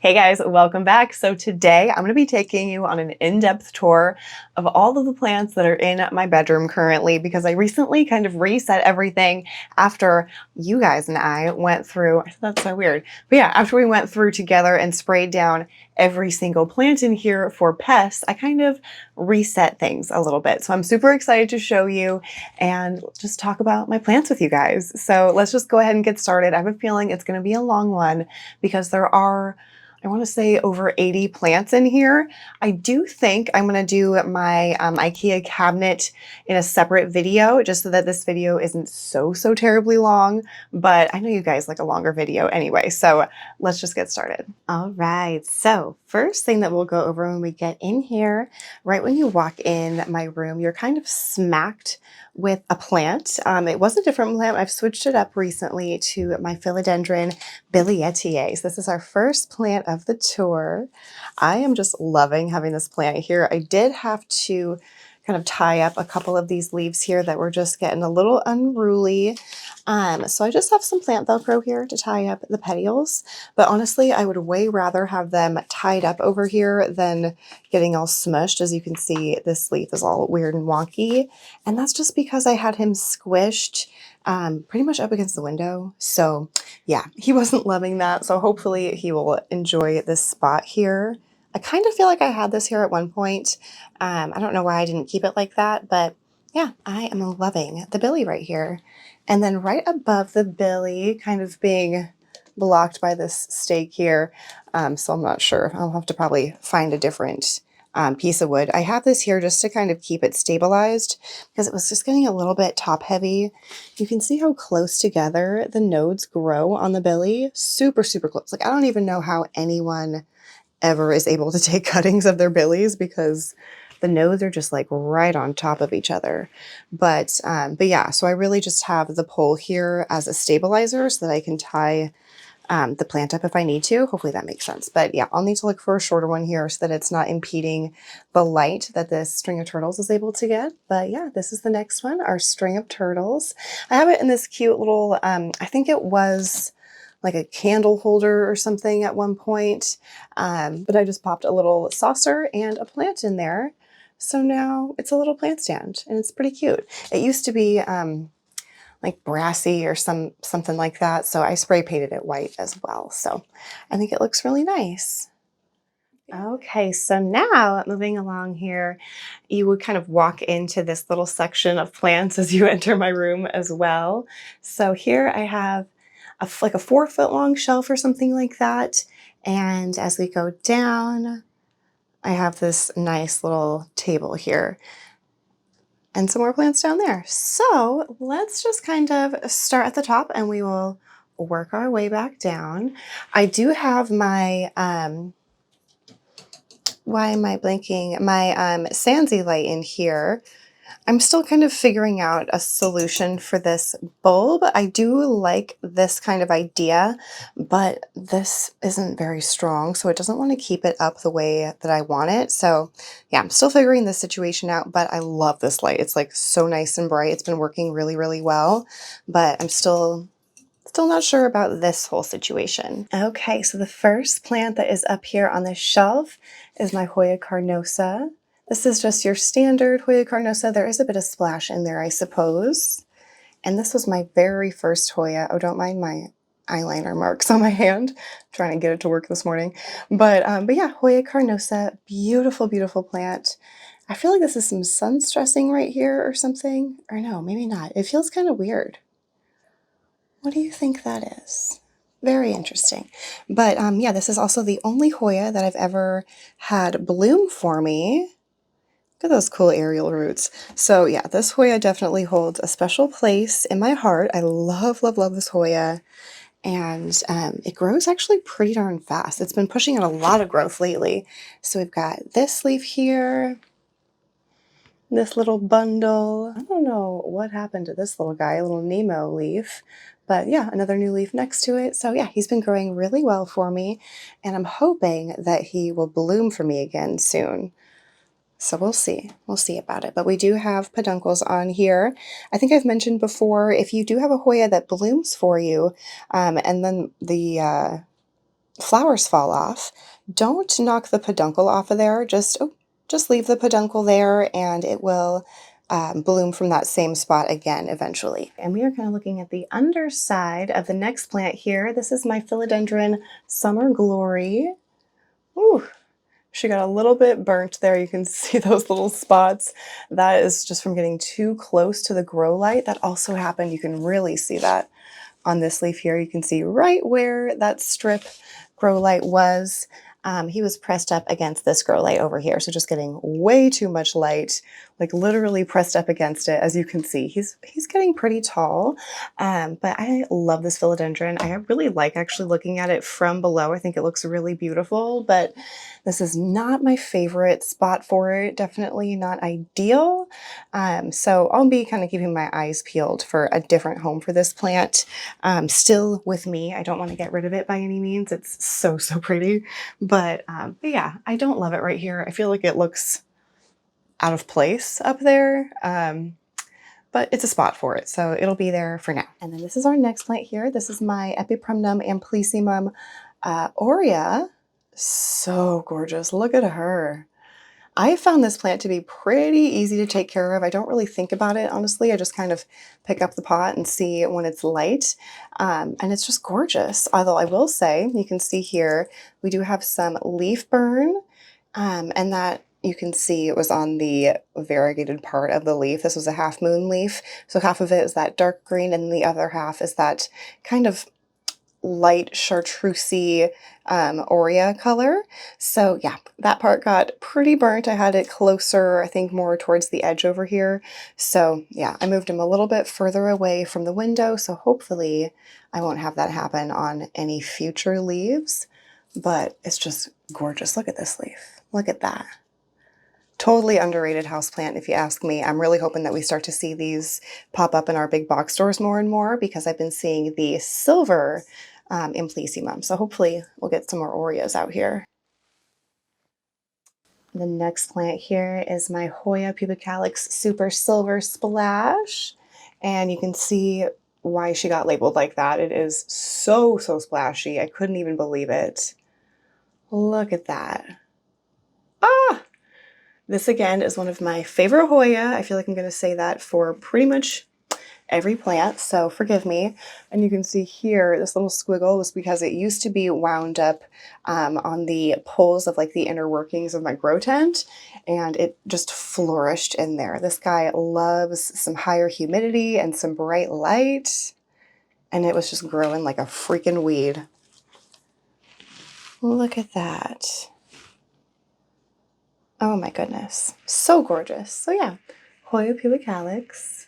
Hey guys, welcome back. So today I'm going to be taking you on an in-depth tour of all of the plants that are in my bedroom currently because I recently kind of reset everything after you guys and I went through, that's so weird, but yeah, after we went through together and sprayed down every single plant in here for pests, I kind of reset things a little bit. So I'm super excited to show you and just talk about my plants with you guys. So let's just go ahead and get started. I have a feeling it's going to be a long one because there are, I want to say, over 80 plants in here. I do think I'm going to do my Ikea cabinet in a separate video just so that this video isn't so terribly long, but I know you guys like a longer video anyway, so let's just get started. All right, so first thing that we'll go over when we get in here, right when you walk in my room, you're kind of smacked with a plant. It was a different plant. I've switched it up recently to my philodendron Billietier. So this is our first plant of the tour. I am just loving having this plant here. I did have to kind of tie up a couple of these leaves here that were just getting a little unruly. So I just have some plant Velcro here to tie up the petioles, but honestly, I would way rather have them tied up over here than getting all smushed. As you can see, this leaf is all weird and wonky, and that's just because I had him squished pretty much up against the window. So yeah, he wasn't loving that. So hopefully he will enjoy this spot here. I kind of feel like I had this here at one point. I don't know why I didn't keep it like that, but yeah, I am loving the billy right here. And then right above the billy, kind of being blocked by this stake here. So I'm not sure. I'll have to probably find a different piece of wood. I have this here just to kind of keep it stabilized because it was just getting a little bit top heavy. You can see how close together the nodes grow on the billy. Super close. Like I don't even know how anyone ever is able to take cuttings of their billies because the nodes are just like right on top of each other. But yeah, so I really just have the pole here as a stabilizer so that I can tie the plant up if I need to. Hopefully that makes sense. But yeah, I'll need to look for a shorter one here so that it's not impeding the light that this string of turtles is able to get. But yeah, this is the next one, our string of turtles. I have it in this cute little, I think it was like a candle holder or something at one point. But I just popped a little saucer and a plant in there. So now it's a little plant stand and it's pretty cute. It used to be like brassy or something like that. So I spray painted it white as well. So I think it looks really nice. Okay, so now moving along here, you would kind of walk into this little section of plants as you enter my room as well. So here I have like a 4-foot long shelf or something like that. And as we go down, I have this nice little table here and some more plants down there. So let's just kind of start at the top and we will work our way back down. I do have my, why am I blanking? My Sansy light in here. I'm still kind of figuring out a solution for this bulb. I do like this kind of idea, but this isn't very strong, so it doesn't want to keep it up the way that I want it. So yeah, I'm still figuring this situation out, but I love this light. It's like so nice and bright. It's been working really well, but I'm still not sure about this whole situation. Okay, so the first plant that is up here on this shelf is my Hoya carnosa. This is just your standard Hoya carnosa. There is a bit of splash in there, I suppose. And this was my very first Hoya. Oh, don't mind my eyeliner marks on my hand. I'm trying to get it to work this morning. But yeah, Hoya carnosa, beautiful plant. I feel like this is some sun stressing right here or something. Or no, maybe not. It feels kind of weird. What do you think that is? Very interesting. But yeah, this is also the only Hoya that I've ever had bloom for me. Look at those cool aerial roots. So yeah, this Hoya definitely holds a special place in my heart. I love this Hoya. And it grows actually pretty darn fast. It's been pushing out a lot of growth lately. So we've got this leaf here, this little bundle. I don't know what happened to this little guy, a little Nemo leaf. But yeah, another new leaf next to it. So yeah, he's been growing really well for me. And I'm hoping that he will bloom for me again soon. So we'll see. We'll see about it. But we do have peduncles on here. I think I've mentioned before, if you do have a Hoya that blooms for you, and then the flowers fall off, don't knock the peduncle off of there. Just leave the peduncle there and it will bloom from that same spot again eventually. And we are kind of looking at the underside of the next plant here. This is my Philodendron Summer Glory. Ooh, she got a little bit burnt there. You can see those little spots. That is just from getting too close to the grow light. That also happened. You can really see that on this leaf here. You can see right where that strip grow light was. He was pressed up against this grow light over here. So just getting way too much light, like literally pressed up against it. As you can see, he's getting pretty tall. But I love this philodendron. I really like actually looking at it from below. I think it looks really beautiful, but this is not my favorite spot for it. Definitely not ideal. So I'll be kind of keeping my eyes peeled for a different home for this plant. Still with me. I don't want to get rid of it by any means. It's so, so pretty. But yeah, I don't love it right here. I feel like it looks out of place up there. But it's a spot for it, so it'll be there for now. And then this is our next plant here. This is my Epipremnum amplyssimum aurea. So gorgeous. Look at her. I found this plant to be pretty easy to take care of. I don't really think about it, honestly. I just kind of pick up the pot and see when it's light. And it's just gorgeous. Although I will say, you can see here, we do have some leaf burn, and that you can see it was on the variegated part of the leaf. This was a half moon leaf. So half of it is that dark green and the other half is that kind of light chartreusey aurea color. So yeah, that part got pretty burnt. I had it closer, I think more towards the edge over here. So yeah, I moved him a little bit further away from the window. So hopefully I won't have that happen on any future leaves, but it's just gorgeous. Look at this leaf. Look at that. Totally underrated houseplant, if you ask me. I'm really hoping that we start to see these pop up in our big box stores more and more because I've been seeing the silver amplyssimum. So hopefully we'll get some more aureas out here. The next plant here is my Hoya pubicalyx Super Silver Splash. And you can see why she got labeled like that. It is so, so splashy. I couldn't even believe it. Look at that. Ah! This again is one of my favorite Hoya. I feel like I'm going to say that for pretty much every plant, so forgive me. And you can see here, this little squiggle was because it used to be wound up on the poles of like the inner workings of my grow tent, and it just flourished in there. This guy loves some higher humidity and some bright light, and it was just growing like a freaking weed. Look at that. Oh my goodness, so gorgeous. So yeah, Hoya pubicalyx,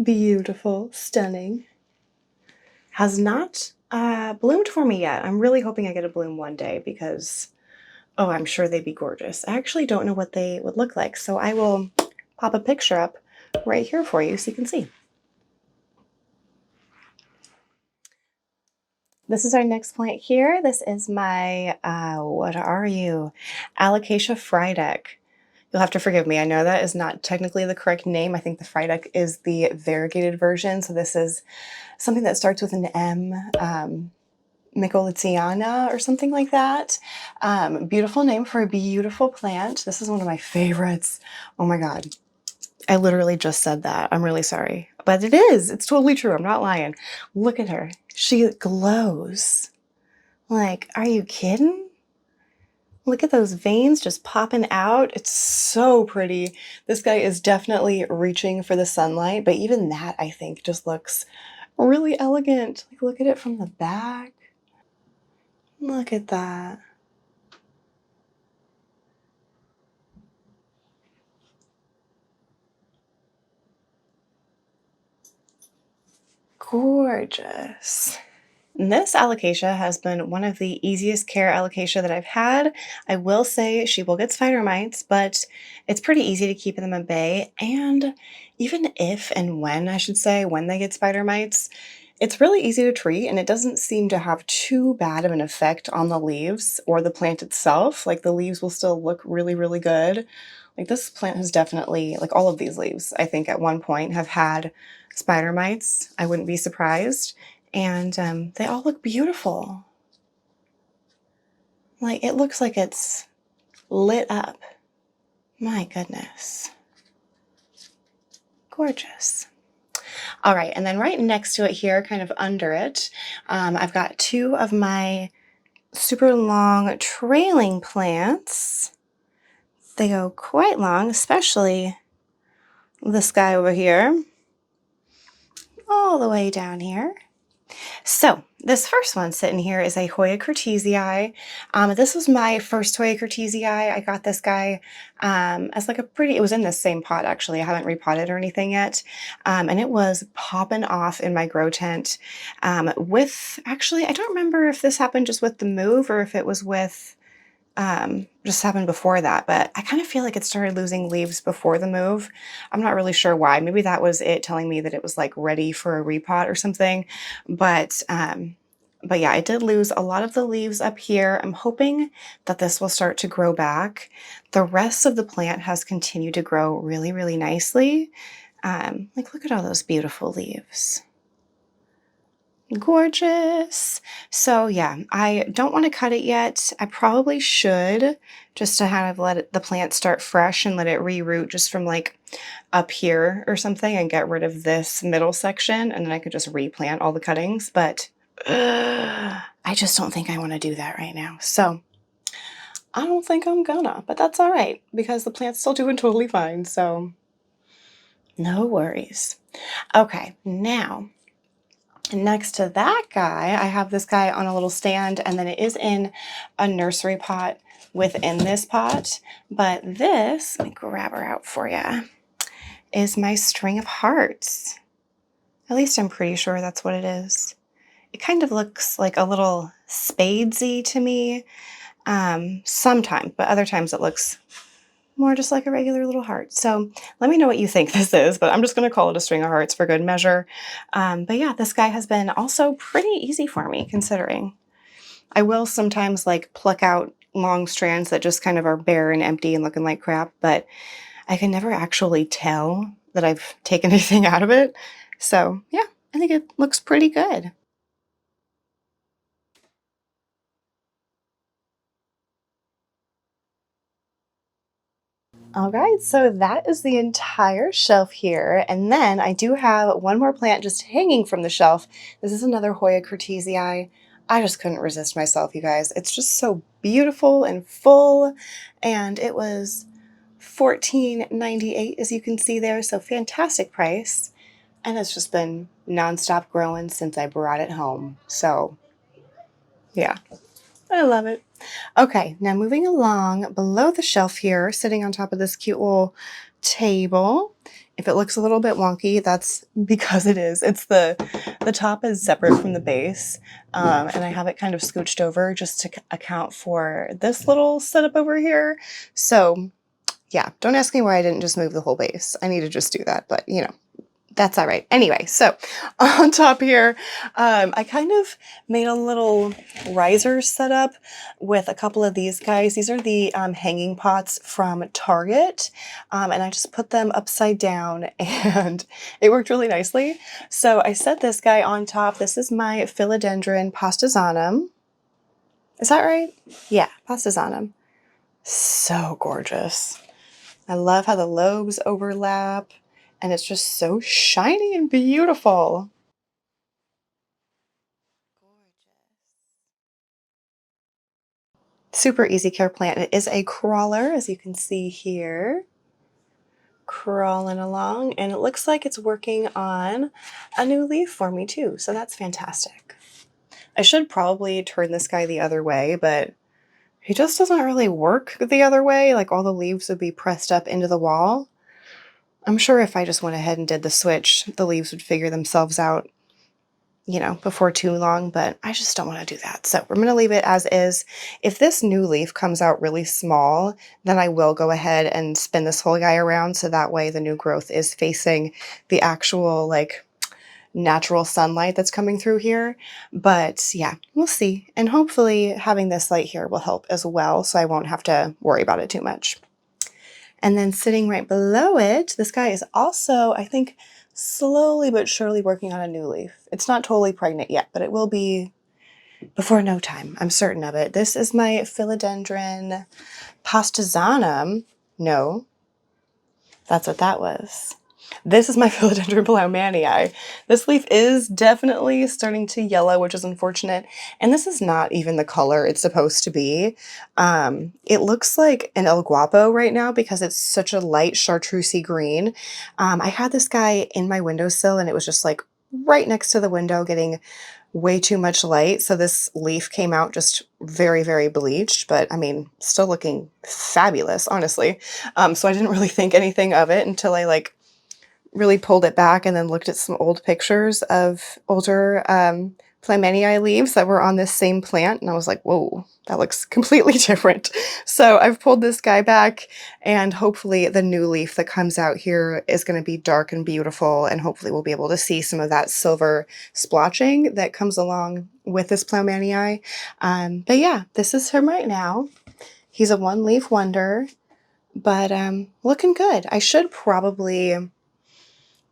beautiful, stunning. Has not bloomed for me yet. I'm really hoping I get a bloom one day because, oh, I'm sure they'd be gorgeous. I actually don't know what they would look like, so I will pop a picture up right here for you so you can see. This is our next plant here. This is my, what are you? Alocasia frydek. You'll have to forgive me. I know that is not technically the correct name. I think the frydek is the variegated version. So this is something that starts with an M, Microfiber or something like that. Beautiful name for a beautiful plant. This is one of my favorites. Oh my God. I literally just said that. I'm really sorry. But it is. It's totally true. I'm not lying. Look at her. She glows. Like, are you kidding? Look at those veins just popping out. It's so pretty. This guy is definitely reaching for the sunlight, but even that, I think, just looks really elegant. Like, look at it from the back. Look at that. Gorgeous. And this alocasia has been one of the easiest care alocasia that I've had. I will say she will get spider mites, but it's pretty easy to keep them at bay. And even if and when, I should say, when they get spider mites, it's really easy to treat and it doesn't seem to have too bad of an effect on the leaves or the plant itself. Like the leaves will still look really, really good. Like this plant has definitely, like all of these leaves, I think at one point have had spider mites. I wouldn't be surprised. And they all look beautiful. Like, it looks like it's lit up. My goodness. Gorgeous. All right, and then right next to it here, kind of under it, I've got two of my super long trailing plants. They go quite long, especially this guy over here, all the way down here. So this first one sitting here is a Hoya Cortesii. This was my first Hoya Cortesii. I got this guy as like a pretty, it was in this same pot actually. I haven't repotted or anything yet. And it was popping off in my grow tent with, actually, I don't remember if this happened just with the move or if it was with, just happened before that, but I kind of feel like it started losing leaves before the move. I'm not really sure why. Maybe that was it telling me that it was like ready for a repot or something. But yeah, I did lose a lot of the leaves up here. I'm hoping that this will start to grow back. The rest of the plant has continued to grow really, really nicely. Like, look at all those beautiful leaves. Gorgeous. So yeah, I don't want to cut it yet. I probably should, just to kind of let the plant start fresh and let it reroot just from like up here or something and get rid of this middle section, and then I could just replant all the cuttings. But I just don't think I want to do that right now. So I don't think I'm gonna, but that's all right because the plant's still doing totally fine. So no worries. Okay, now next to that guy, I have this guy on a little stand, and then it is in a nursery pot within this pot. But this, let me grab her out for you, is my string of hearts. At least I'm pretty sure that's what it is. It kind of looks like a little spadesy to me sometimes, but other times it looks more just like a regular little heart. So let me know what you think this is, but I'm just going to call it a string of hearts for good measure. But yeah, this guy has been also pretty easy for me considering. I will sometimes like pluck out long strands that just kind of are bare and empty and looking like crap, but I can never actually tell that I've taken anything out of it. So yeah, I think it looks pretty good. All right, so that is the entire shelf here. And then I do have one more plant just hanging from the shelf. This is another Hoya Cortesii. I just couldn't resist myself, you guys. It's just so beautiful and full. And it was $14.98, as you can see there. So fantastic price. And it's just been nonstop growing since I brought it home. So yeah, I love it. Okay, now moving along below the shelf here, sitting on top of this cute little table. If it looks a little bit wonky, that's because it is. It's the top is separate from the base, and I have it kind of scooched over just to account for this little setup over here. So yeah, don't ask me why I didn't just move the whole base. I need to just do that, but you know, that's all right. Anyway, so on top here, I kind of made a little riser setup with a couple of these guys. These are the hanging pots from Target, and I just put them upside down and it worked really nicely. So I set this guy on top. This is my Philodendron Pastazanum. Is that right? Yeah, Pastazanum. So gorgeous. I love how the lobes overlap. And it's just so shiny and beautiful. Super easy care plant. It is a crawler, as you can see here. Crawling along, and it looks like it's working on a new leaf for me too, so that's fantastic. I should probably turn this guy the other way, but he just doesn't really work the other way. Like, all the leaves would be pressed up into the wall. I'm sure if I just went ahead and did the switch, the leaves would figure themselves out, you know, before too long, but I just don't want to do that. So we're going to leave it as is. If this new leaf comes out really small, then I will go ahead and spin this whole guy around so that way the new growth is facing the actual like natural sunlight that's coming through here. But yeah, we'll see. And hopefully having this light here will help as well, so I won't have to worry about it too much. And then sitting right below it, this guy is also, I think, slowly but surely working on a new leaf. It's not totally pregnant yet, but it will be before no time. I'm certain of it. This is my Philodendron Pastazanum. No, that's what that was. This is my Philodendron Blaumanii. This leaf is definitely starting to yellow, which is unfortunate. And this is not even the color it's supposed to be. It looks like an El Guapo right now because it's such a light chartreusey green. I had this guy in my windowsill and it was just like right next to the window getting way too much light. So this leaf came out just very, very bleached, but I mean, still looking fabulous, honestly. So I didn't really think anything of it until I like really pulled it back and then looked at some old pictures of older Plymanii leaves that were on this same plant. And I was like, whoa, that looks completely different. So I've pulled this guy back and hopefully the new leaf that comes out here is going to be dark and beautiful. And hopefully we'll be able to see some of that silver splotching that comes along with this Plymanii. But yeah, this is him right now. He's a one leaf wonder, but looking good. I should probably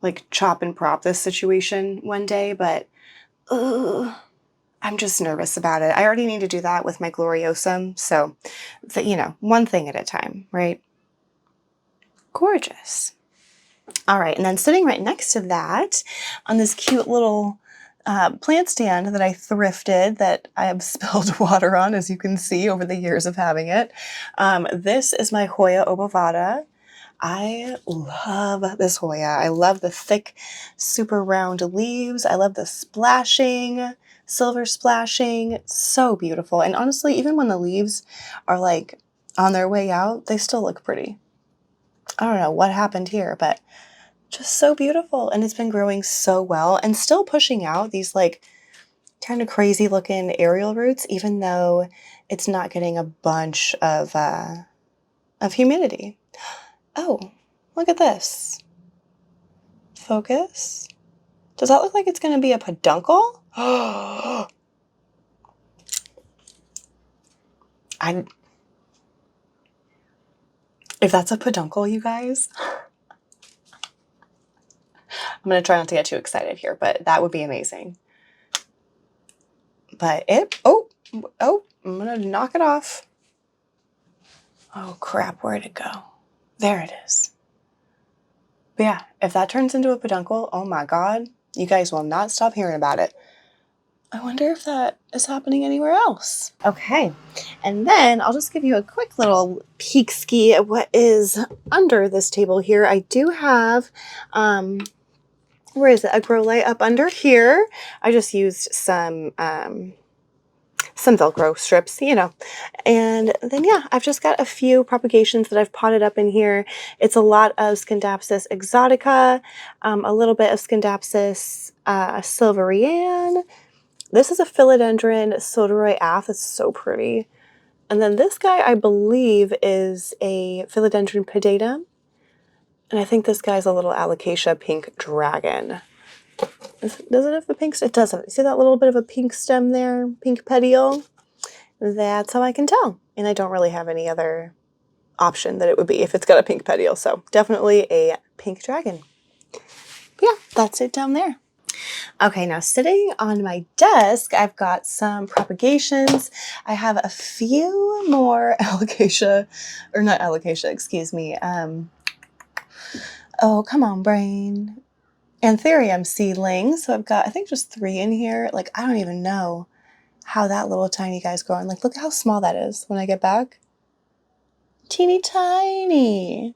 like chop and prop this situation one day, but I'm just nervous about it. I already need to do that with my Gloriosum, so you know, one thing at a time, right? Gorgeous. All right, and then sitting right next to that on this cute little plant stand that I thrifted that I have spilled water on, as you can see, over the years of having it. This is my Hoya obovata. I love this Hoya. I love the thick, super round leaves. I love the splashing, silver splashing. It's so beautiful. And honestly, even when the leaves are like on their way out, they still look pretty. I don't know what happened here, but just so beautiful. And it's been growing so well and still pushing out these like kind of crazy looking aerial roots, even though it's not getting a bunch of humidity. Oh, look at this. Focus. Does that look like it's going to be a peduncle? If that's a peduncle, you guys, I'm going to try not to get too excited here, but that would be amazing. But oh, I'm going to knock it off. Oh crap, where'd it go? There it is. But yeah, if that turns into a peduncle, oh my God, you guys will not stop hearing about it. I wonder if that is happening anywhere else. Okay, and then I'll just give you a quick little peek ski at what is under this table here. I do have, where is it? A grow light up under here. I just used some Velcro strips, you know. And then, yeah, I've just got a few propagations that I've potted up in here. It's a lot of Scindapsus exotica, a little bit of Scindapsus silveriane. This is a Philodendron Soderoy Ath. It's so pretty. And then this guy, I believe, is a Philodendron Pedatum. And I think this guy's a little Alocasia Pink Dragon. Does it have a pink stem? It doesn't. See that little bit of a pink stem there? Pink petiole? That's how I can tell. And I don't really have any other option that it would be if it's got a pink petiole. So definitely a pink dragon. But yeah, that's it down there. Okay, now sitting on my desk, I've got some propagations. I have a few more alocasia, or not alocasia, excuse me. Oh, come on, brain. Anthurium seedlings. So I've got, I think, just 3 in here. Like, I don't even know how that little tiny guy's growing. Like, look how small that is when I get back. Teeny tiny.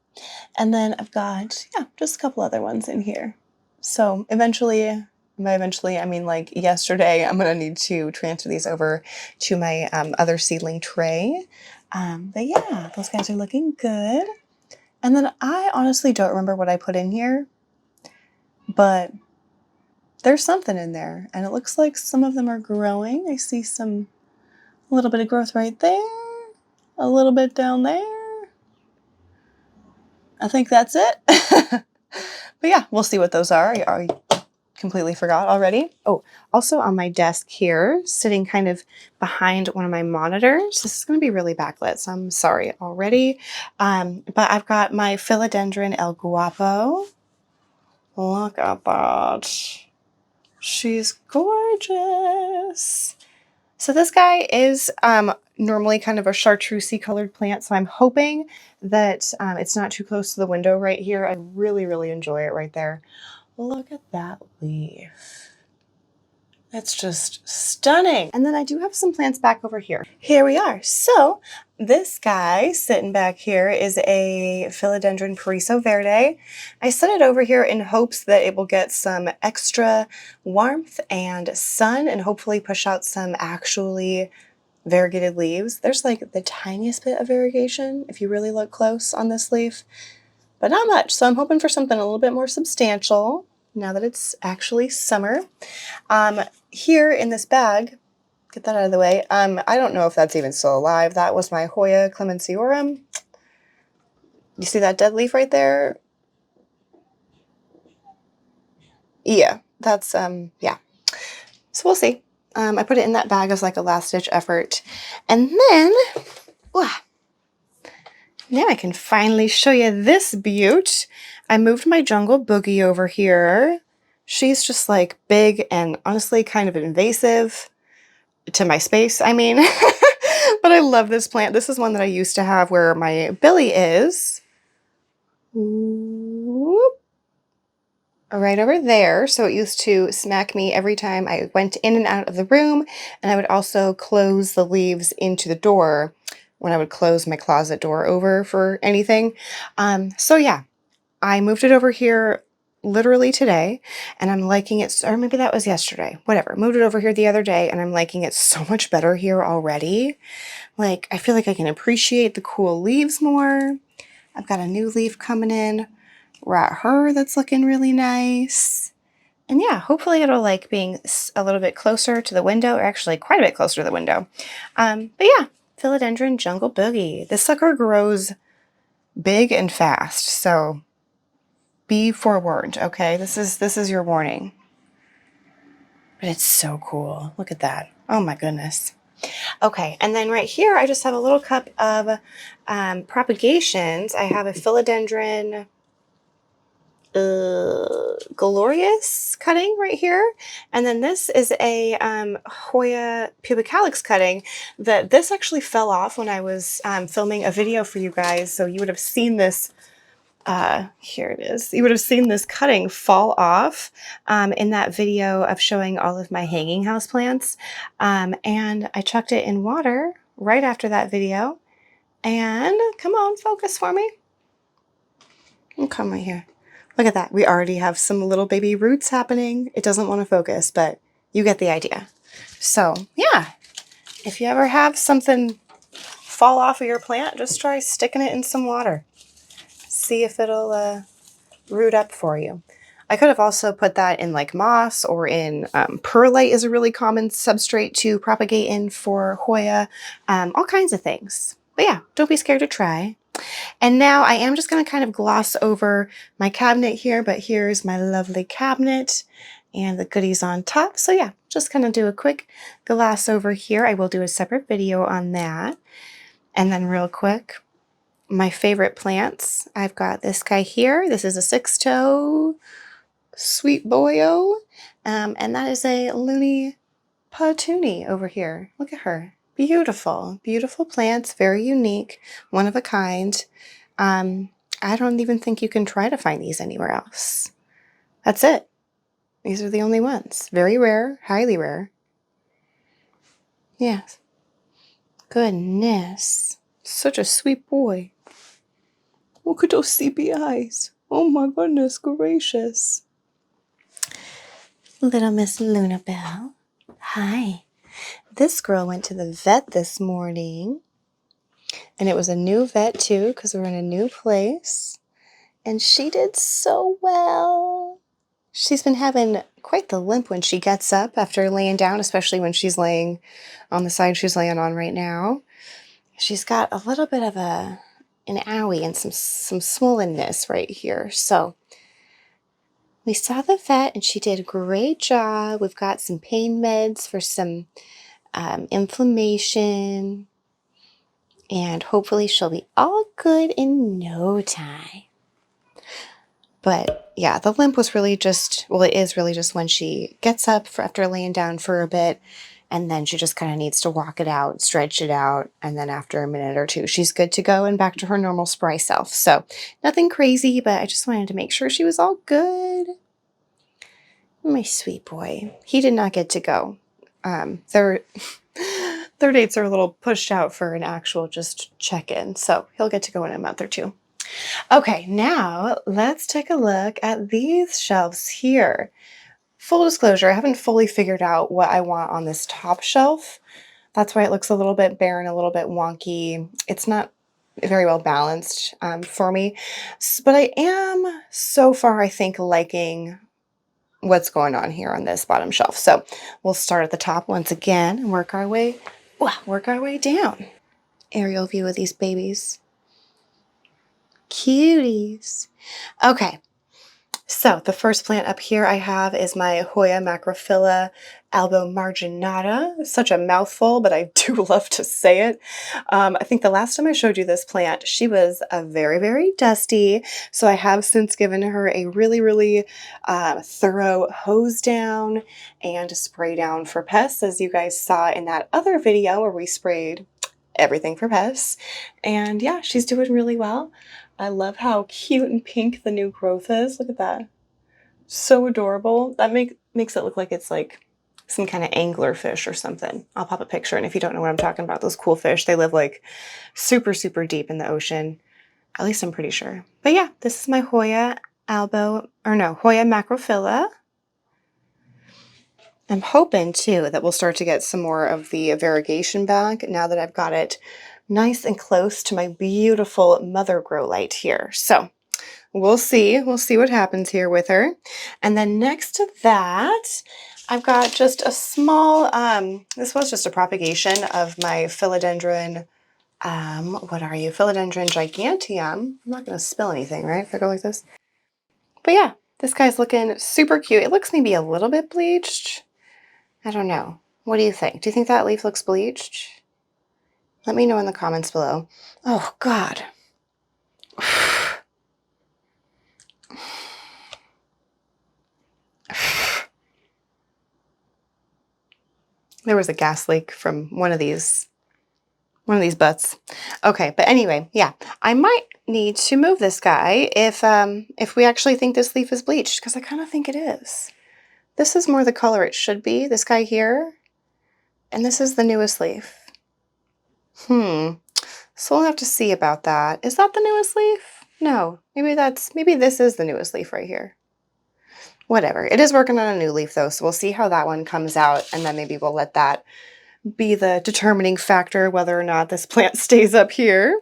And then I've got, yeah, just a couple other ones in here. So eventually, by eventually, I mean like yesterday, I'm going to need to transfer these over to my other seedling tray. But yeah, those guys are looking good. And then I honestly don't remember what I put in here, but there's something in there. And it looks like some of them are growing. I see a little bit of growth right there, a little bit down there. I think that's it. But yeah, we'll see what those are. I completely forgot already. Oh, also on my desk here, sitting kind of behind one of my monitors. This is going to be really backlit, so I'm sorry already. But I've got my Philodendron El Guapo. Look at that. She's gorgeous. So this guy is normally kind of a chartreusey colored plant, so I'm hoping that it's not too close to the window right here. I really, really enjoy it right there. Look at that leaf. That's just stunning. And then I do have some plants back over here. Here we are. So this guy sitting back here is a Philodendron Periso Verde. I set it over here in hopes that it will get some extra warmth and sun and hopefully push out some actually variegated leaves. There's like the tiniest bit of variegation if you really look close on this leaf, but not much. So I'm hoping for something a little bit more substantial now that it's actually summer. Here in this bag, get that out of the way. I don't know if that's even still alive. That was my Hoya clemensiorum. You see that dead leaf right there? Yeah, that's, yeah. So we'll see. I put it in that bag as like a last ditch effort. And then, now I can finally show you this beaut. I moved my jungle boogie over here. She's just like big and honestly kind of invasive to my space, I mean. But I love this plant. This is one that I used to have where my Billy is. Whoop. Right over there. So it used to smack me every time I went in and out of the room. And I would also close the leaves into the door when I would close my closet door over for anything. So yeah, I moved it over here literally today and I'm liking it, or maybe that was yesterday, whatever. Moved it over here the other day and I'm liking it so much better here already. Like, I feel like I can appreciate the cool leaves more. I've got a new leaf coming in right her that's looking really nice. And yeah, hopefully it'll like being a little bit closer to the window, or actually quite a bit closer to the window. But yeah, Philodendron Jungle Boogie. This sucker grows big and fast, so be forewarned, okay? This is your warning. But it's so cool. Look at that. Oh my goodness. Okay, and then right here, I just have a little cup of propagations. I have a Philodendron glorious cutting right here, and then this is a Hoya pubicalyx cutting that this actually fell off when I was filming a video for you guys, so you would have seen this. Here it is. You would have seen this cutting fall off in that video of showing all of my hanging house plants, and I chucked it in water right after that video. And come on, focus for me. And come right here. Look at that. We already have some little baby roots happening. It doesn't want to focus, but you get the idea. So yeah, if you ever have something fall off of your plant, just try sticking it in some water. See if it'll root up for you. I could have also put that in like moss or in perlite is a really common substrate to propagate in for Hoya. All kinds of things. But yeah, don't be scared to try. And now I am just going to kind of gloss over my cabinet here, but here's my lovely cabinet and the goodies on top. So yeah, just kind of do a quick gloss over here. I will do a separate video on that. And then real quick, my favorite plants. I've got this guy here. This is a 6-toe sweet boyo. And that is a loony patoonie over here. Look at her. Beautiful, beautiful plants, very unique, one of a kind. I don't even think you can try to find these anywhere else. That's it. These are the only ones. Very rare, highly rare. Yes. Goodness. Such a sweet boy. Look at those sleepy eyes. Oh my goodness gracious. Little Miss Lunabelle. Hi. This girl went to the vet this morning, and it was a new vet too because we're in a new place, and she did so well. She's been having quite the limp when she gets up after laying down, especially when she's laying on the side she's laying on right now. She's got a little bit of an owie and some swollenness right here. So we saw the vet and she did a great job. We've got some pain meds for some inflammation, and hopefully she'll be all good in no time. But yeah, the limp was really just, well, it is really just when she gets up after laying down for a bit And then she just kind of needs to walk it out, stretch it out, and then after a minute or two, she's good to go and back to her normal spry self. So nothing crazy, but I just wanted to make sure she was all good. My sweet boy. He did not get to go. Their dates are a little pushed out for an actual just check-in, so he'll get to go in a month or two. Okay, now let's take a look at these shelves here. Full disclosure, I haven't fully figured out what I want on this top shelf. That's why it looks a little bit barren, a little bit wonky. It's not very well balanced for me. But I am, so far, I think, liking what's going on here on this bottom shelf. So we'll start at the top once again and work our way down. Aerial view of these babies. Cuties. Okay. So the first plant up here I have is my Hoya macrophylla albomarginata. Such a mouthful, but I do love to say it. I think the last time I showed you this plant, she was very, very dusty. So I have since given her a really, really thorough hose down and spray down for pests, as you guys saw in that other video where we sprayed everything for pests. And yeah, she's doing really well. I love how cute and pink the new growth is. Look at that. So adorable. That makes it look like it's like some kind of angler fish or something. I'll pop a picture, and if you don't know what I'm talking about, those cool fish, they live like super, super deep in the ocean. At least I'm pretty sure. But yeah, this is my Hoya macrophylla. I'm hoping too that we'll start to get some more of the variegation back now that I've got it nice and close to my beautiful mother grow light here. So we'll see what happens here with her. And then next to that, I've got just a small, this was just a propagation of my philodendron, what are you? Philodendron giganteum. I'm not going to spill anything, right? If I go like this. But yeah, this guy's looking super cute. It looks maybe a little bit bleached. I don't know. What do you think? Do you think that leaf looks bleached? Let me know in the comments below. Oh, God. There was a gas leak from one of these butts. Okay, but anyway, yeah, I might need to move this guy if we actually think this leaf is bleached, because I kind of think it is. This is more the color it should be, this guy here, and this is the newest leaf. So we'll have to see about that. Is that the newest leaf? No, maybe this is the newest leaf right here. Whatever. It is working on a new leaf though, so we'll see how that one comes out, and then maybe we'll let that be the determining factor whether or not this plant stays up here.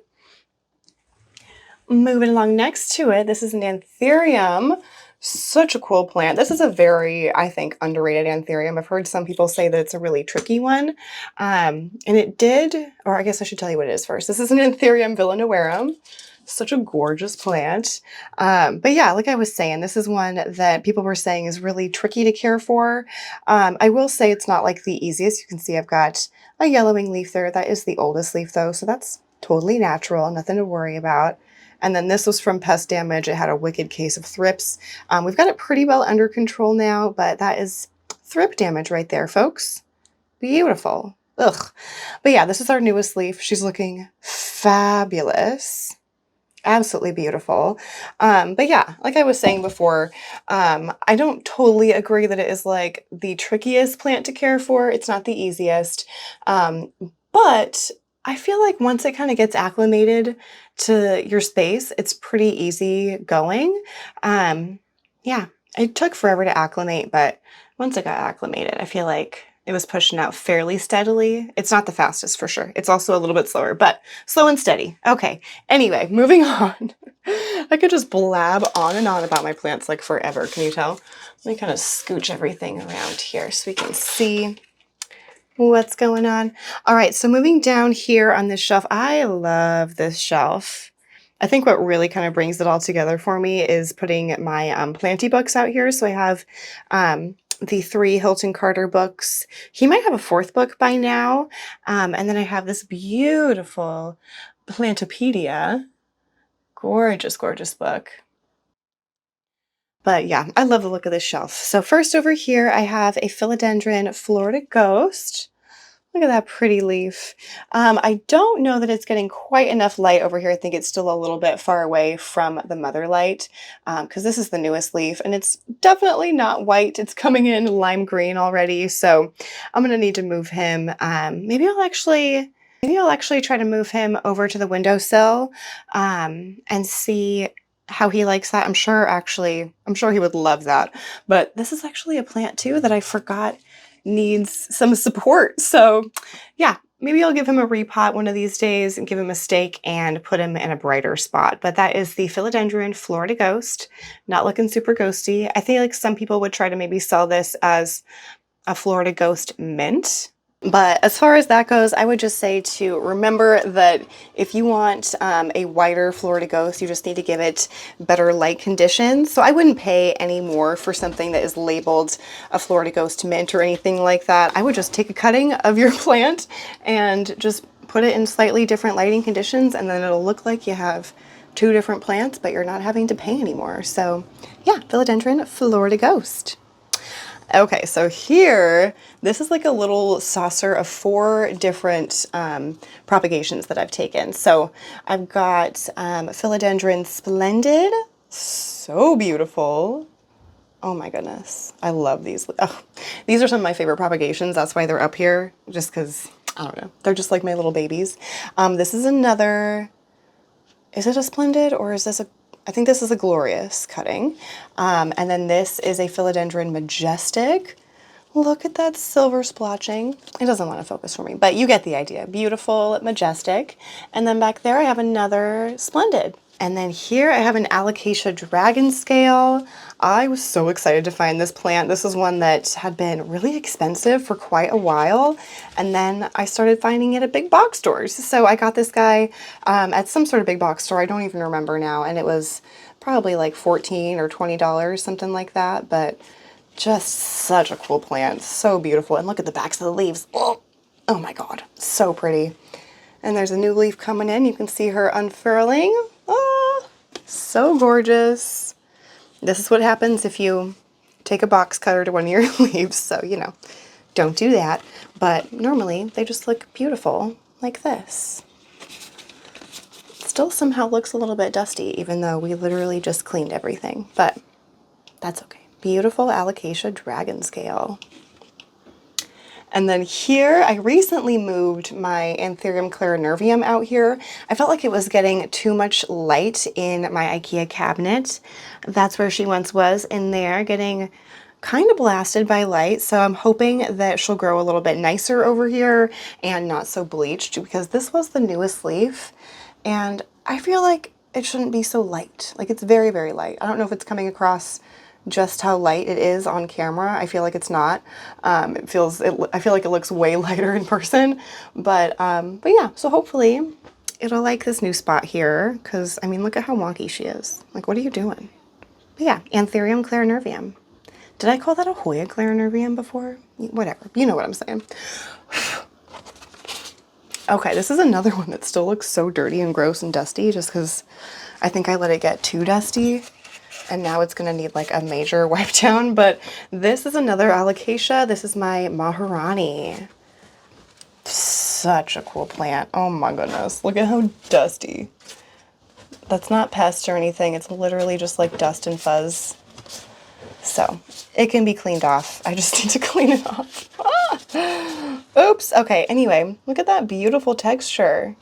Moving along next to it, this is an anthurium. Such a cool plant. This is a very, I think, underrated anthurium. I've heard some people say that it's a really tricky one. And it did, or I guess I should tell you what it is first. This is an anthurium villanovarum. Such a gorgeous plant. But yeah, like I was saying, this is one that people were saying is really tricky to care for. I will say it's not like the easiest. You can see I've got a yellowing leaf there. That is the oldest leaf though, so that's totally natural, nothing to worry about. And then this was from pest damage. It had a wicked case of thrips. We've got it pretty well under control now, but that is thrip damage right there, folks. Beautiful. Ugh. But yeah, this is our newest leaf. She's looking fabulous. Absolutely beautiful. But yeah, like I was saying before, I don't totally agree that it is like the trickiest plant to care for. It's not the easiest. But I feel like once it kind of gets acclimated to your space, it's pretty easy going. Yeah, it took forever to acclimate, but once it got acclimated, I feel like it was pushing out fairly steadily. It's not the fastest for sure. It's also a little bit slower, but slow and steady. Okay, anyway, moving on. I could just blab on and on about my plants like forever, can you tell? Let me kind of scooch everything around here so we can see what's going on. All right, so moving down here on this shelf, I love this shelf. I think what really kind of brings it all together for me is putting my planty books out here. So I have the 3 Hilton Carter books. He might have a 4th book by now. And then I have this beautiful Plantopedia. Gorgeous, gorgeous book. But yeah, I love the look of this shelf. So first over here, I have a Philodendron Florida Ghost. Look at that pretty leaf. I don't know that it's getting quite enough light over here. I think it's still a little bit far away from the mother light because this is the newest leaf and it's definitely not white. It's coming in lime green already. So I'm going to need to move him. Maybe I'll actually try to move him over to the windowsill and see how he likes that. I'm sure he would love that. But this is actually a plant too that I forgot needs some support. So yeah, maybe I'll give him a repot one of these days and give him a stake and put him in a brighter spot. But that is the Philodendron Florida Ghost. Not looking super ghosty. I think like some people would try to maybe sell this as a Florida Ghost mint. But as far as that goes, I would just say to remember that if you want a whiter Florida Ghost, you just need to give it better light conditions. So I wouldn't pay any more for something that is labeled a Florida Ghost mint or anything like that. I would just take a cutting of your plant and just put it in slightly different lighting conditions, and then it'll look like you have two different plants, but you're not having to pay anymore. So yeah, Philodendron Florida Ghost. Okay, so here, this is like a little saucer of 4 different propagations that I've taken. So I've got Philodendron Splendid, so beautiful. Oh my goodness, I love these. Oh, these are some of my favorite propagations. That's why they're up here, just because, I don't know, they're just like my little babies. This is another, is it a Splendid or is this a, I think this is a Glorious cutting. And then this is a Philodendron Majestic. Look at that silver splotching. It doesn't want to focus for me, but you get the idea. Beautiful, majestic. And then back there I have another Splendid. And then here I have an Alocasia Dragon Scale. I was so excited to find this plant. This is one that had been really expensive for quite a while. And then I started finding it at big box stores. So I got this guy at some sort of big box store. I don't even remember now. And it was probably like $14 or $20, something like that. But just such a cool plant. So beautiful. And look at the backs of the leaves. Oh my God, so pretty. And there's a new leaf coming in. You can see her unfurling. Oh, so gorgeous. This is what happens if you take a box cutter to one of your leaves. So, you know, don't do that. But normally they just look beautiful like this. It still somehow looks a little bit dusty, even though we literally just cleaned everything. But that's okay. Beautiful Alocasia Dragon Scale. And then here, I recently moved my Anthurium clarinervium out here. I felt like it was getting too much light in my Ikea cabinet. That's where she once was, in there, getting kind of blasted by light. So I'm hoping that she'll grow a little bit nicer over here and not so bleached, because this was the newest leaf. And I feel like it shouldn't be so light. Like, it's very, very light. I don't know if it's coming across just how light it is on camera. I feel like it's not. I feel like it looks way lighter in person, but yeah, so hopefully it'll like this new spot here, because I mean, look at how wonky she is. Like, what are you doing? But yeah, Anthurium clarinervium. Did I call that a Hoya clarinervium before? Whatever, you know what I'm saying. Okay, this is another one that still looks so dirty and gross and dusty, just because I think I let it get too dusty. And now it's going to need like a major wipe down. But this is another Alocasia. This is my Maharani. Such a cool plant. Oh my goodness. Look at how dusty. That's not pest or anything. It's literally just like dust and fuzz. So it can be cleaned off. I just need to clean it off. Ah! Oops. Okay. Anyway, look at that beautiful texture.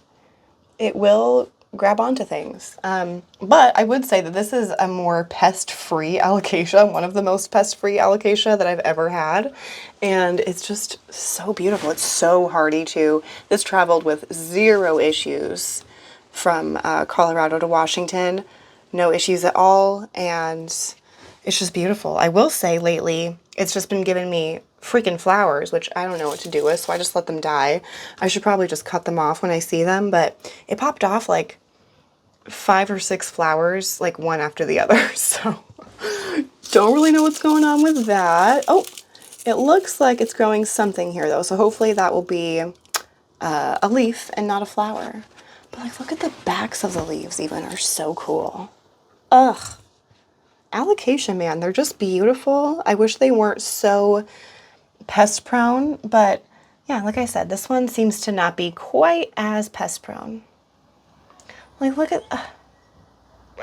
It will grab onto things. But I would say that this is a more pest-free Alocasia, one of the most pest-free Alocasia that I've ever had. And it's just so beautiful. It's so hardy too. This traveled with 0 issues from Colorado to Washington. No issues at all. And it's just beautiful. I will say lately, it's just been giving me freaking flowers, which I don't know what to do with, so I just let them die. I should probably just cut them off when I see them, but it popped off like 5 or 6 flowers, like one after the other, so don't really know what's going on with that. Oh, it looks like it's growing something here though, so hopefully that will be a leaf and not a flower. But like, look at the backs of the leaves even, are so cool. Ugh. Alocasia, man, they're just beautiful. I wish they weren't so pest prone, but Yeah, like I said, this one seems to not be quite as pest prone. Like, look at,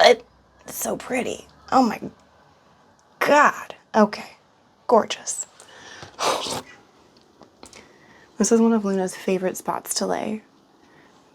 it's so pretty. Oh my God. Okay, gorgeous. This is one of Luna's favorite spots to lay.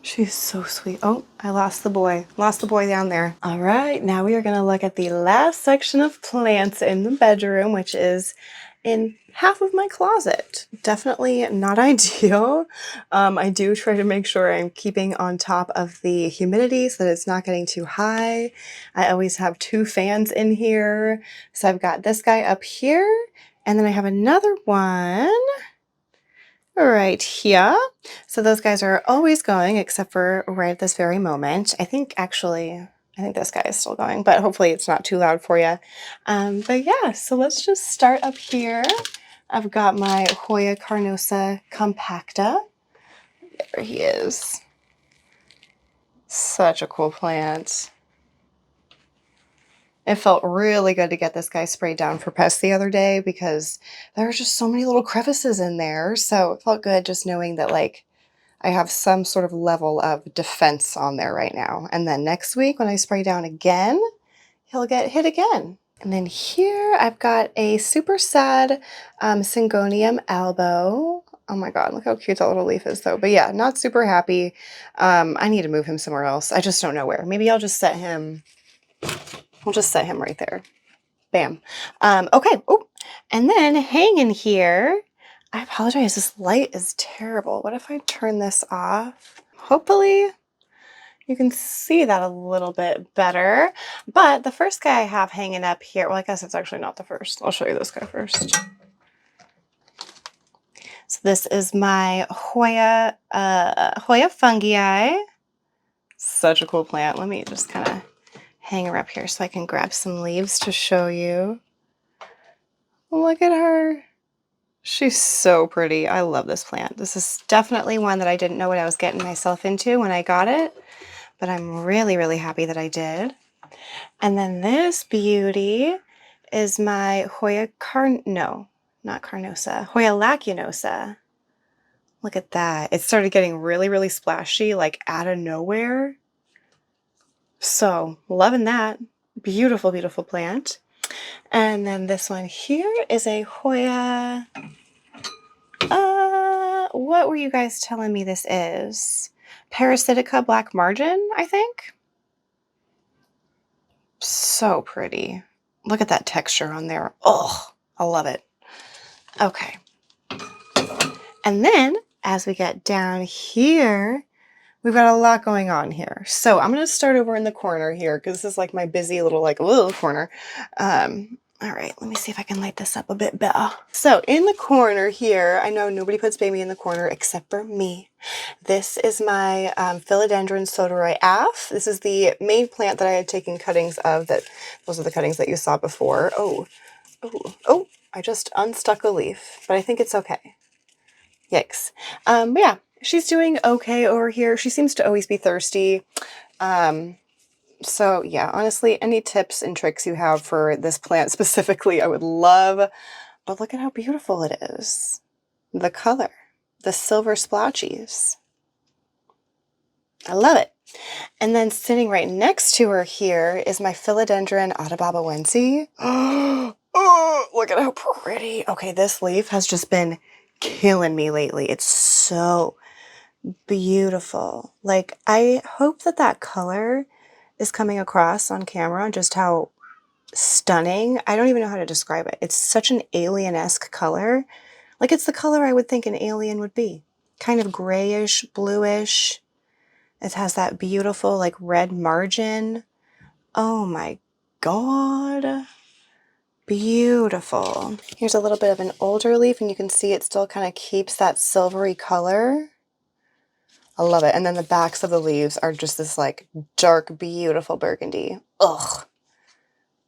She's so sweet. Oh, I lost the boy. Lost the boy down there. All right, now we are going to look at the last section of plants in the bedroom, which is in half of my closet. Definitely not ideal. I do try to make sure I'm keeping on top of the humidity so that it's not getting too high. I always have 2 fans in here. So I've got this guy up here, and then I have another one right here. So those guys are always going except for right at this very moment. I think this guy is still going, but hopefully it's not too loud for you. But yeah, so let's just start up here. I've got my Hoya carnosa compacta. There he is. Such a cool plant. It felt really good to get this guy sprayed down for pests the other day because there were just so many little crevices in there. So it felt good just knowing that, like, I have some sort of level of defense on there right now. And then next week when I spray down again, he'll get hit again. And then here I've got a super sad Syngonium elbow. Oh my God, look how cute that little leaf is though. But yeah, not super happy. I need to move him somewhere else. I just don't know where. Maybe I'll just set him, we'll just set him right there. Bam. Okay. Oh, and then hanging here, I apologize. This light is terrible. What if I turn this off? Hopefully you can see that a little bit better. But the first guy I have hanging up here, well, I guess it's actually not the first. I'll show you this guy first. So this is my Hoya fungii. Such a cool plant. Let me just kind of hang her up here so I can grab some leaves to show you. Look at her. She's so pretty. I love this plant. This is definitely one that I didn't know what I was getting myself into when I got it, but I'm really, really happy that I did. And then this beauty is my Hoya Hoya lacunosa. Look at that. It started getting really, really splashy, like out of nowhere. So loving that. Beautiful, beautiful plant. And then this one here is a Hoya. What were you guys telling me this is? Parasitica black margin, I think. So pretty. Look at that texture on there. Oh, I love it. Okay. And then as we get down here, we've got a lot going on here. So I'm going to start over in the corner here because this is like my busy little little corner. All right, let me see if I can light this up a bit better. So in the corner here, I know nobody puts baby in the corner except for me. This is my Philodendron Soderoy Af. This is the main plant that I had taken cuttings of. Those are the cuttings that you saw before. Oh, I just unstuck a leaf, but I think it's okay. Yikes. But yeah, she's doing okay over here. She seems to always be thirsty. So yeah, honestly, any tips and tricks you have for this plant specifically, I would love. But look at how beautiful it is. The color, the silver splotchies. I love it. And then sitting right next to her here is my Philodendron Atababawense. Oh, look at how pretty. Okay, this leaf has just been killing me lately. It's so beautiful. Like, I hope that that color is coming across on camera, just how stunning. I don't even know how to describe it. It's such an alien-esque color. Like, it's the color I would think an alien would be. Kind of grayish, bluish. It has that beautiful, like, red margin. Oh my God. Beautiful. Here's a little bit of an older leaf, and you can see it still kind of keeps that silvery color. I love it. And then the backs of the leaves are just this like dark, beautiful burgundy. Ugh.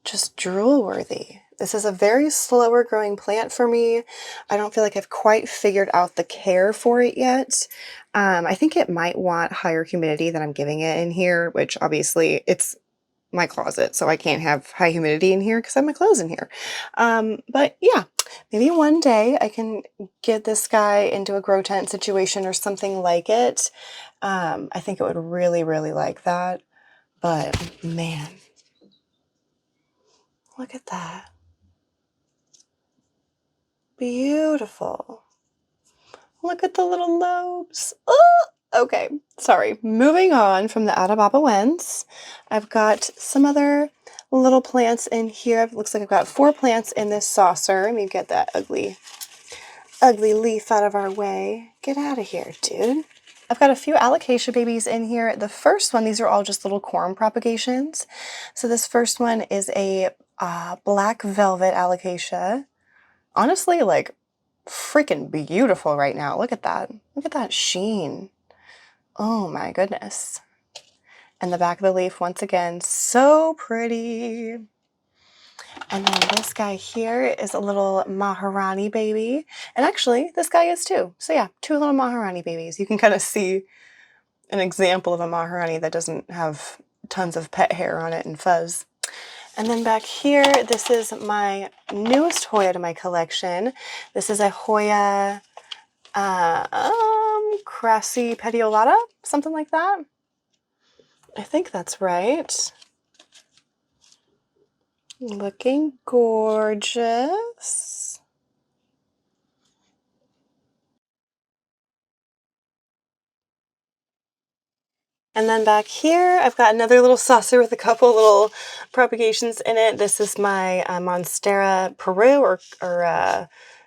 Just drool worthy. This is a very slower growing plant for me. I don't feel like I've quite figured out the care for it yet. I think it might want higher humidity than I'm giving it in here, which obviously it's my closet, so I can't have high humidity in here because I have my clothes in here. But yeah, maybe one day I can get this guy into a grow tent situation or something like it. I think it would really, really like that. But man, look at that. Beautiful. Look at the little lobes. Oh, okay, sorry. Moving on from the Atababawens, I've got some other little plants in here. It looks like I've got 4 plants in this saucer. Let me get that ugly leaf out of our way. Get out of here, dude. I've got a few alocasia babies in here. The first one, these are all just little corm propagations. So this first one is a black velvet alocasia. Honestly, like, freaking beautiful right now. Look at that. Look at that sheen. Oh my goodness. And the back of the leaf, once again, so pretty. And then this guy here is a little Maharani baby. And actually, this guy is too. So yeah, 2 little Maharani babies. You can kind of see an example of a Maharani that doesn't have tons of pet hair on it and fuzz. And then back here, this is my newest Hoya to my collection. This is a Hoya crassipediolata, something like that. I think that's right. Looking gorgeous. And then back here, I've got another little saucer with a couple little propagations in it. This is my Monstera Peru or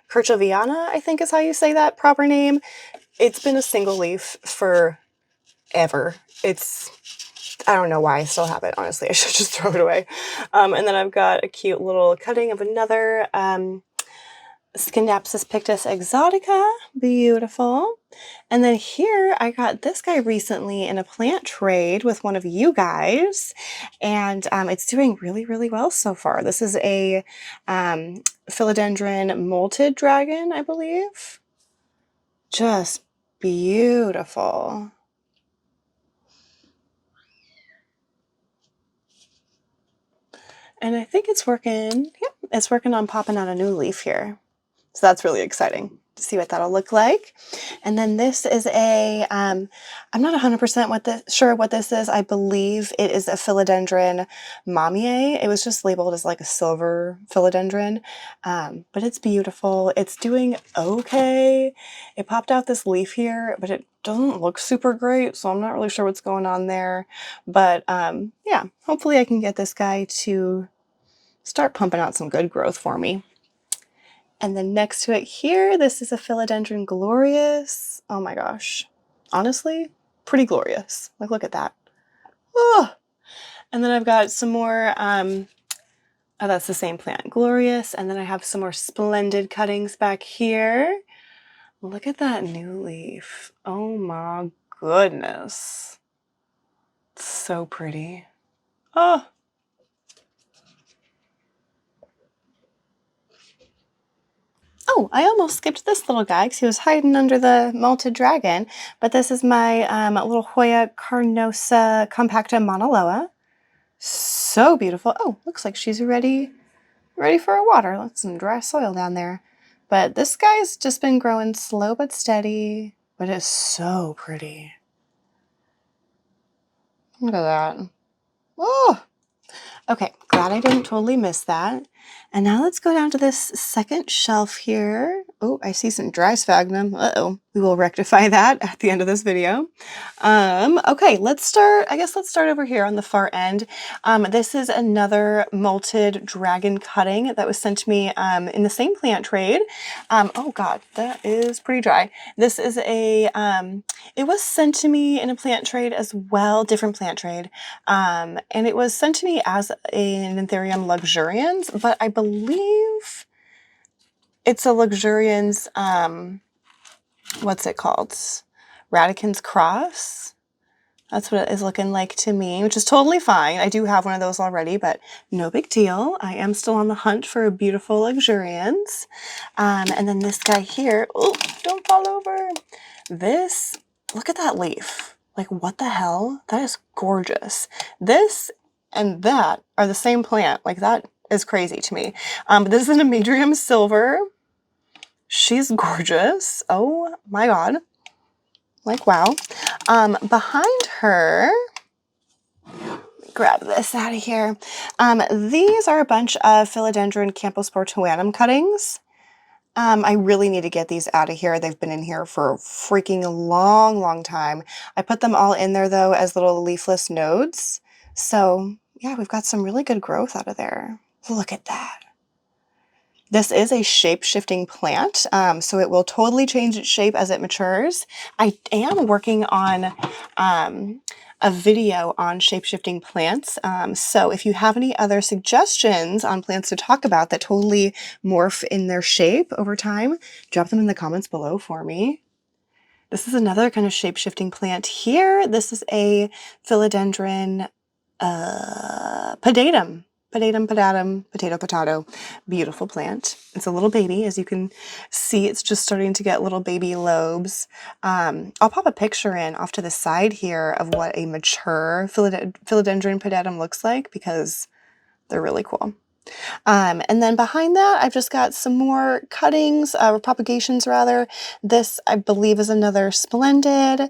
Kirchoviana, I think is how you say that proper name. It's been a single leaf forever. I don't know why I still have it, honestly. I should just throw it away. And then I've got a cute little cutting of another Scindapsus pictus exotica. Beautiful. And then here I got this guy recently in a plant trade with one of you guys, and it's doing really, really well so far. This is a philodendron molted dragon, I believe. Just beautiful. And I think it's working. Yep, it's working on popping out a new leaf here. So that's really exciting to see what that'll look like. And then this is a, I'm not 100% sure what this is. I believe it is a philodendron mamier. It was just labeled as like a silver philodendron, but it's beautiful. It's doing okay. It popped out this leaf here, but it doesn't look super great, so I'm not really sure what's going on there. But yeah, hopefully I can get this guy to start pumping out some good growth for me. And then next to it here, this is a Philodendron glorious. Oh my gosh. Honestly, pretty glorious. Like, look at that. Oh. And then I've got some more, oh, that's the same plant, glorious. And then I have some more splendid cuttings back here. Look at that new leaf. Oh my goodness. It's so pretty. Oh. Oh, I almost skipped this little guy because he was hiding under the molted dragon. But this is my little Hoya carnosa compacta monoloa. So beautiful. Oh, looks like she's ready for a water. That's some dry soil down there. But this guy's just been growing slow but steady. But it's so pretty. Look at that. Oh! Okay, glad I didn't totally miss that. And now let's go down to this second shelf here. Oh, I see some dry sphagnum. Uh-oh. We will rectify that at the end of this video. Okay, let's start over here on the far end. This is another molted dragon cutting that was sent to me in the same plant trade. Oh God, that is pretty dry. This is a, it was sent to me in a plant trade as well, different plant trade. And it was sent to me as an Anthurium luxurians, but I believe it's a luxurians, what's it called? Radican's Cross. That's what it is looking like to me, which is totally fine. I do have one of those already, but no big deal. I am still on the hunt for a beautiful luxurians. And then this guy here, oh, don't fall over. Look at that leaf. Like, what the hell? That is gorgeous. This and that are the same plant. Like, that is crazy to me. But this is an Amedrium silver. She's gorgeous. Oh my God. Like, wow. Behind her, grab this out of here. These are a bunch of Philodendron Camposportuanum cuttings. I really need to get these out of here. They've been in here for a freaking long time. I put them all in there though as little leafless nodes. So yeah, we've got some really good growth out of there. Look at that. This is a shape-shifting plant, so it will totally change its shape as it matures. I am working on a video on shape-shifting plants, so if you have any other suggestions on plants to talk about that totally morph in their shape over time, drop them in the comments below for me. This is another kind of shape-shifting plant here. This is a Philodendron pedatum. Potato. Beautiful plant. It's a little baby. As you can see, it's just starting to get little baby lobes. I'll pop a picture in off to the side here of what a mature Philodendron pedatum looks like, because they're really cool. And then behind that, I've just got some more cuttings, or propagations rather. This, I believe, is another Splendid.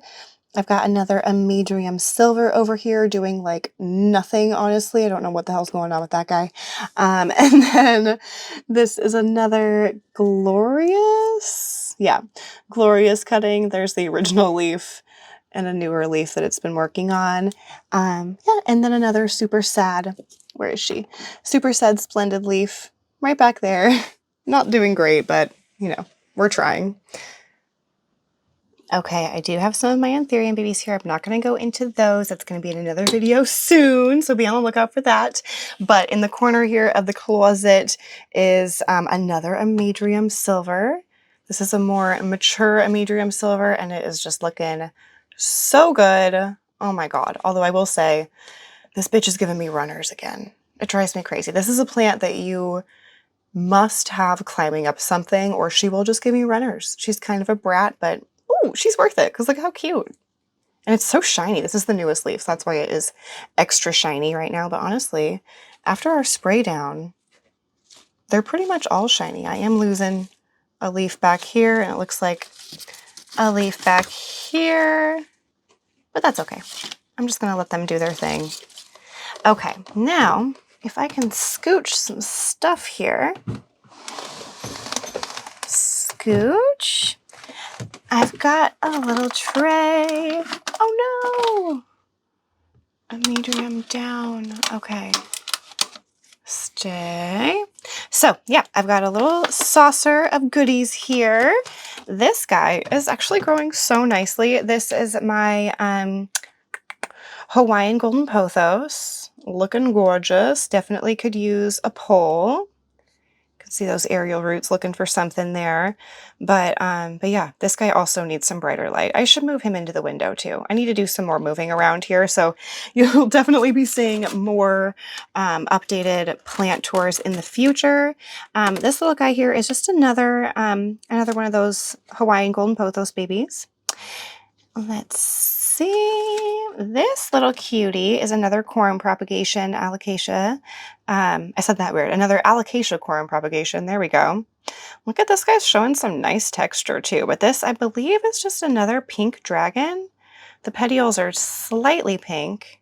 I've got another Amedrium silver over here doing like nothing, honestly. I don't know what the hell's going on with that guy. And then this is another Glorious. Yeah, Glorious cutting. There's the original leaf and a newer leaf that it's been working on. Yeah, and then another super sad. Where is she? Super sad Splendid leaf right back there. Not doing great, but you know, we're trying. Okay, I do have some of my Anthurium babies here. I'm not going to go into those. That's going to be in another video soon, so be on the lookout for that. But in the corner here of the closet is another Amedrium silver. This is a more mature Amedrium silver, and it is just looking so good. Oh my God. Although I will say, this bitch is giving me runners again. It drives me crazy. This is a plant that you must have climbing up something, or she will just give me runners. She's kind of a brat, but ooh, she's worth it, because look how cute. And it's so shiny. This is the newest leaf, so that's why it is extra shiny right now. But honestly, after our spray down, they're pretty much all shiny. I am losing a leaf back here, and it looks like a leaf back here, but that's okay. I'm just gonna let them do their thing. Okay, now, if I can scooch some stuff here. Scooch. I've got a little tray. Oh no! Amedrium down. Okay. Stay. So yeah, I've got a little saucer of goodies here. This guy is actually growing so nicely. This is my Hawaiian golden pothos. Looking gorgeous. Definitely could use a pole. See those aerial roots looking for something there. But yeah, this guy also needs some brighter light. I should move him into the window too. I need to do some more moving around here. So you'll definitely be seeing more updated plant tours in the future. This little guy here is just another one of those Hawaiian golden pothos babies. Let's see. This little cutie is another corm propagation alocasia. I said that weird. Another alocasia corm propagation. There we go. Look at this guy's showing some nice texture too. But this, I believe, is just another pink dragon. The petioles are slightly pink,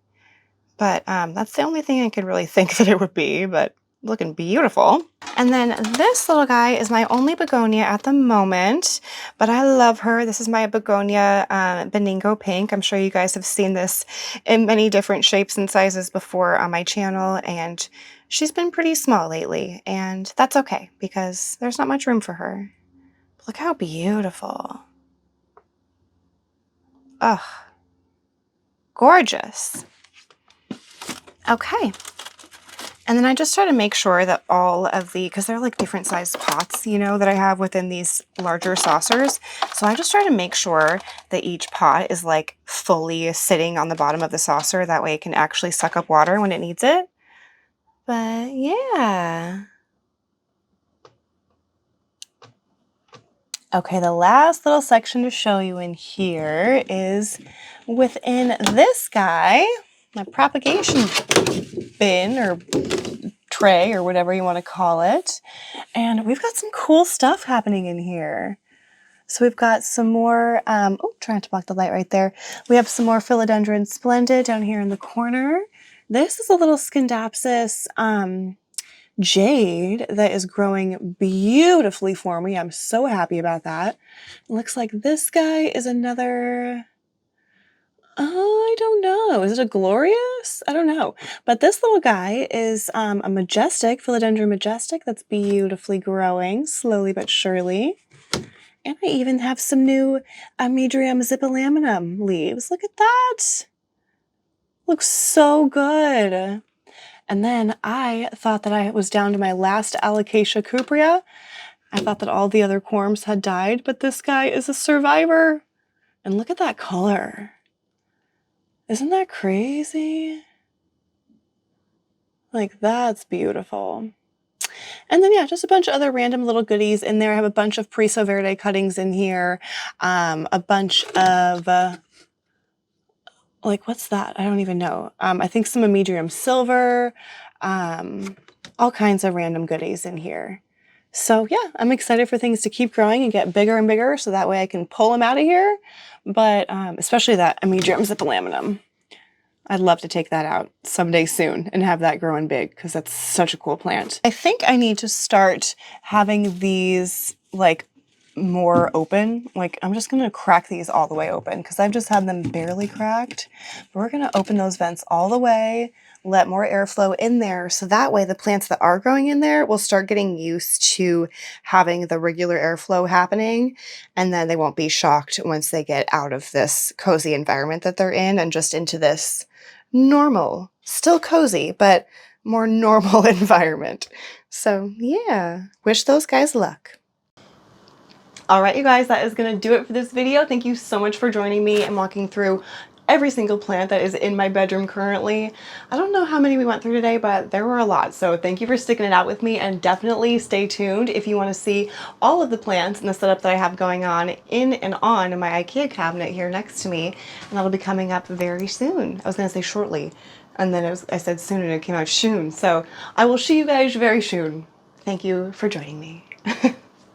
but that's the only thing I could really think that it would be, but looking beautiful. And then this little guy is my only begonia at the moment, but I love her. This is my begonia Benigno Pink. I'm sure you guys have seen this in many different shapes and sizes before on my channel, and she's been pretty small lately, and that's okay because there's not much room for her. Look how beautiful. Ugh. Gorgeous. Okay. And then I just try to make sure that all of the, because they're like different sized pots, you know, that I have within these larger saucers. So I just try to make sure that each pot is like fully sitting on the bottom of the saucer. That way it can actually suck up water when it needs it. But yeah. Okay, the last little section to show you in here is within this guy. my propagation bin or tray or whatever you want to call it. And we've got some cool stuff happening in here. So we've got some more, oh, trying to block the light right there. We have some more Philodendron Splendid down here in the corner. This is a little Scindapsus jade that is growing beautifully for me. I'm so happy about that. It looks like this guy is another, I don't know. Is it a glorious? I don't know. But this little guy is a majestic, Philodendron majestic that's beautifully growing, slowly but surely. And I even have some new Amedrium zippilaminum leaves. Look at that. Looks so good. And then I thought that I was down to my last Alocasia cuprea. I thought that all the other corms had died, but this guy is a survivor. And look at that color. Isn't that crazy? Like, that's beautiful. And then, yeah, just a bunch of other random little goodies in there. I have a bunch of Preso Verde cuttings in here. A bunch of, like, what's that? I don't even know. I think some Amedrium silver. All kinds of random goodies in here. So, yeah, I'm excited for things to keep growing and get bigger and bigger so that way I can pull them out of here. But especially that Amedrium zippilaminum. I'd love to take that out someday soon and have that growing big because that's such a cool plant. I think I need to start having these like more open. Like I'm just going to crack these all the way open because I've just had them barely cracked. But we're going to open those vents all the way, let more airflow in there. So that way the plants that are growing in there will start getting used to having the regular airflow happening. And then they won't be shocked once they get out of this cozy environment that they're in and just into this normal, still cozy, but more normal environment. So yeah, wish those guys luck. All right, you guys, that is going to do it for this video. Thank you so much for joining me and walking through every single plant that is in my bedroom currently. I don't know how many we went through today, but there were a lot. So thank you for sticking it out with me, and definitely stay tuned if you want to see all of the plants and the setup that I have going on in and on in my Ikea cabinet here next to me. And that'll be coming up very soon. I was going to say shortly, and then I said soon and it came out soon. So I will see you guys very soon. Thank you for joining me.